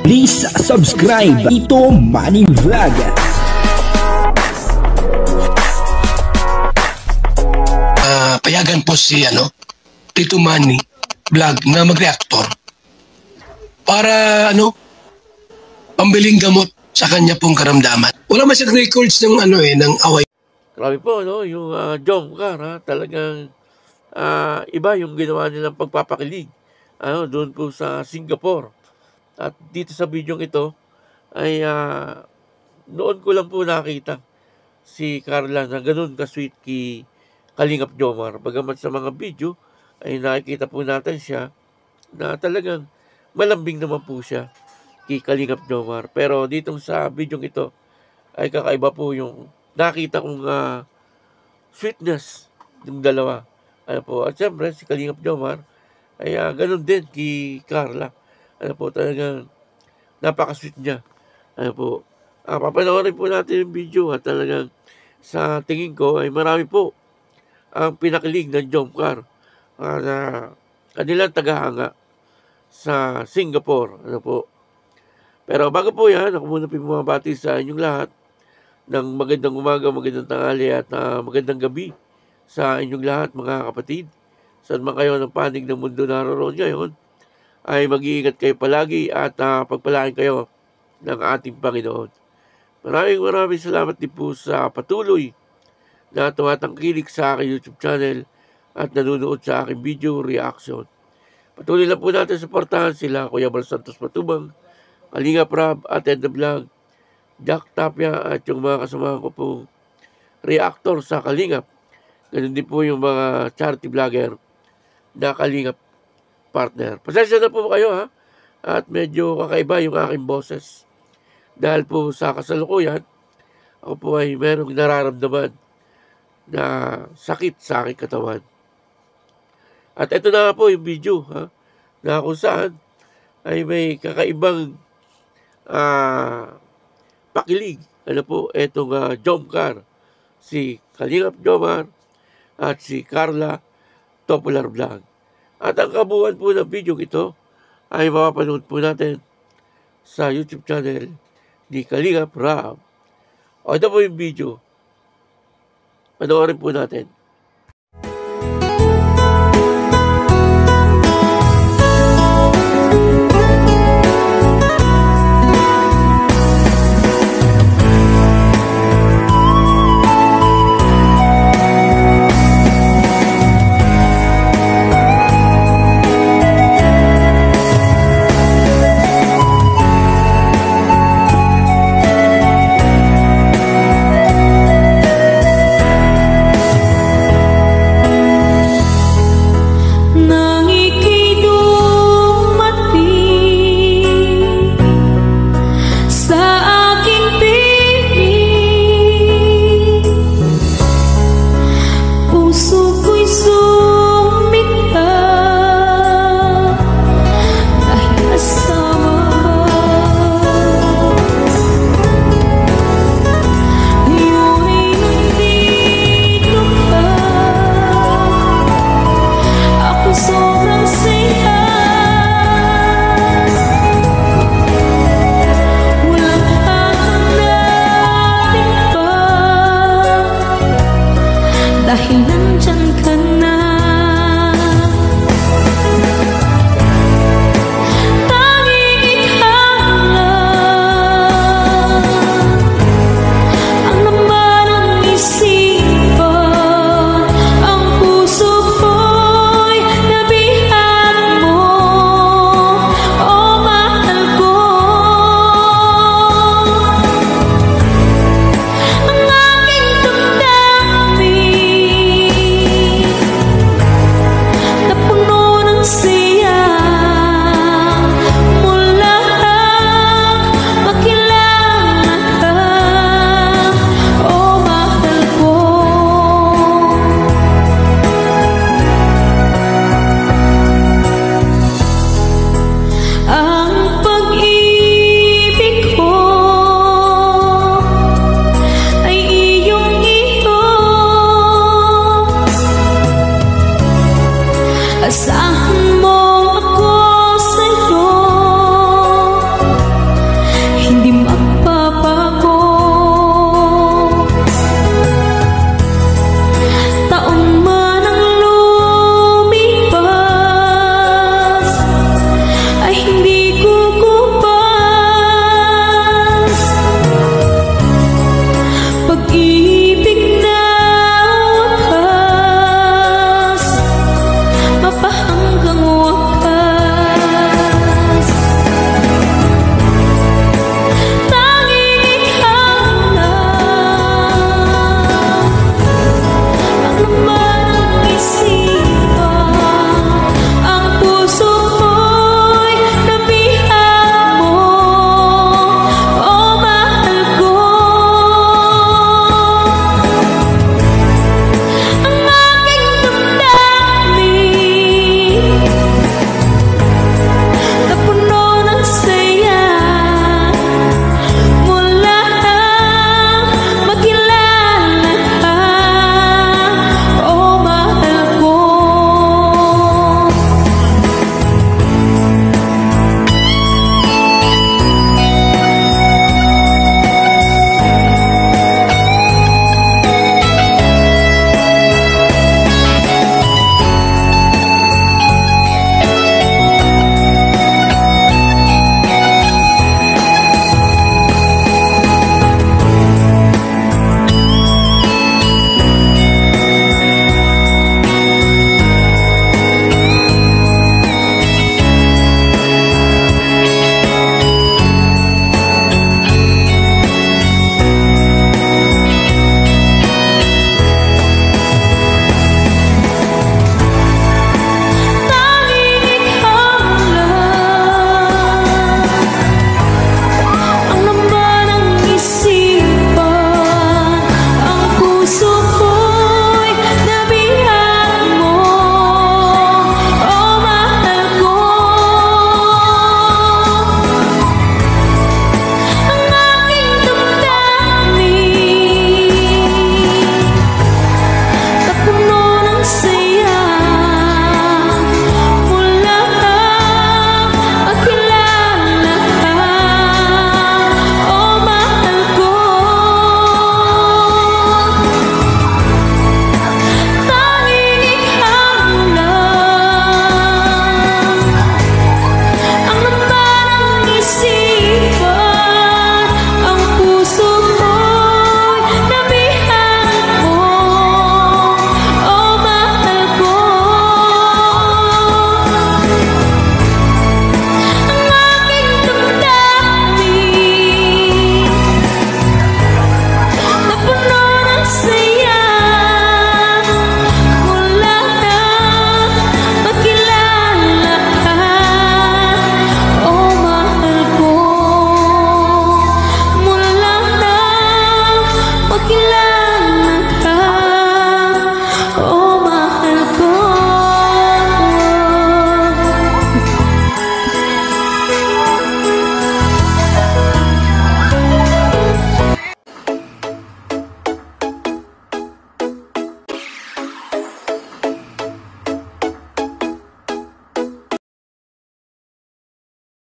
Please subscribe Tito Manny Vlog. Payagan po si Tito Manny Vlog na mag-reactor para pambiling gamot sa kanya pong karamdaman. Wala man siyang records ng ng away. Grabe po, yung Jomcar, talagang iba yung ginawa nilang pagpapakilig doon po sa Singapore. At dito sa video ito ay noon ko lang po nakita si Carla na ganun ka-sweet kay Kalingap Jomar. Bagamat sa mga video ay nakikita po natin siya na talagang malambing naman po siya kay Kalingap Jomar. Pero dito sa video ito ay kakaiba po yung nakita kong sweetness ng dalawa. At siyempre si Kalingap Jomar ay ganun din kay Carla. Talagang napaka-sweet niya. Papanoorin po natin yung video at talagang sa tingin ko ay marami po ang pinakilig ng Jomcar na kanilang tagahanga sa Singapore. Pero bago po yan, ako muna pumabati sa inyong lahat ng magandang umaga, magandang tanghali at magandang gabi sa inyong lahat mga kapatid. Saan man kayo ng panig ng mundo naroon ngayon, ay mag-iingat kayo palagi at pagpalain kayo ng ating Panginoon. Maraming salamat din po sa patuloy na tumatangkilik sa aking YouTube channel at nanonood sa aking video reaction. Patuloy lang po natin suportahan sila Kuya Bal Santos Matubang, Kalingap Rab at Ed Vlog, Jack Tapia at yung mga kasamahan ko pong reactor sa Kalingap. Ganun din po yung mga charity vlogger na Kalingap partner. Pasensya na po kayo at medyo kakaiba yung aking boses. Dahil po sa kasalukuyan, ako po ay merong nararamdaman na sakit sa aking katawan. At ito na po yung video na kung saan ay may kakaibang pakilig. Itong Jomcar, si Kalingap Jomar at si Carla Popular Vlog. At ang kabuuan po ng video ito ay mapapanood po natin sa YouTube channel ni Kalingap Rab. Ito po yung video. Panoorin po natin.